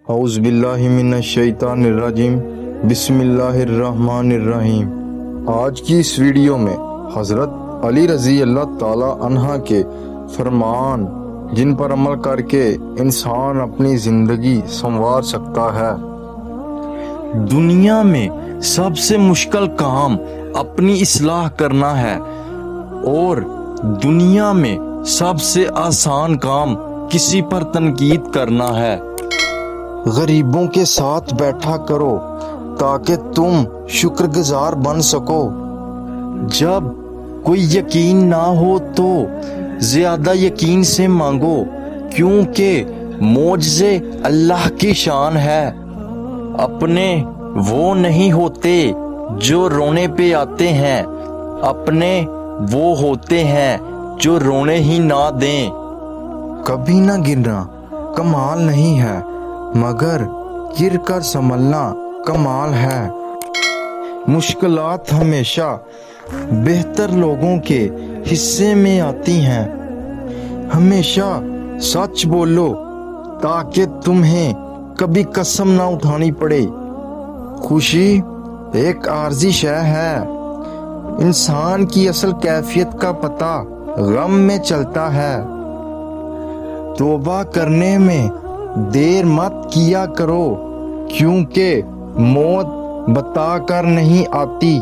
اعوذ باللہ من الشیطان الرجیم، بسم اللہ الرحمن الرحیم۔ آج کی اس ویڈیو میں حضرت علی رضی اللہ تعالی عنہ کے فرمان، جن پر عمل کر کے انسان اپنی زندگی سنوار سکتا ہے۔ دنیا میں سب سے مشکل کام اپنی اصلاح کرنا ہے اور دنیا میں سب سے آسان کام کسی پر تنقید کرنا ہے۔ غریبوں کے ساتھ بیٹھا کرو تاکہ تم شکر گزار بن سکو۔ جب کوئی یقین نہ ہو تو زیادہ یقین سے مانگو، کیونکہ معجزے اللہ کی شان ہے۔ اپنے وہ نہیں ہوتے جو رونے پہ آتے ہیں، اپنے وہ ہوتے ہیں جو رونے ہی نہ دیں۔ کبھی نہ گرنا کمال نہیں ہے، مگر گر کر سنبھلنا کمال ہے۔ مشکلات ہمیشہ بہتر لوگوں کے حصے میں آتی ہیں۔ ہمیشہ سچ بولو تاکہ تمہیں کبھی قسم نہ اٹھانی پڑے۔ خوشی ایک عارضی شے ہے، انسان کی اصل کیفیت کا پتہ غم میں چلتا ہے۔ توبہ کرنے میں دیر مت کیا کرو، کیونکہ موت بتا کر نہیں آتی۔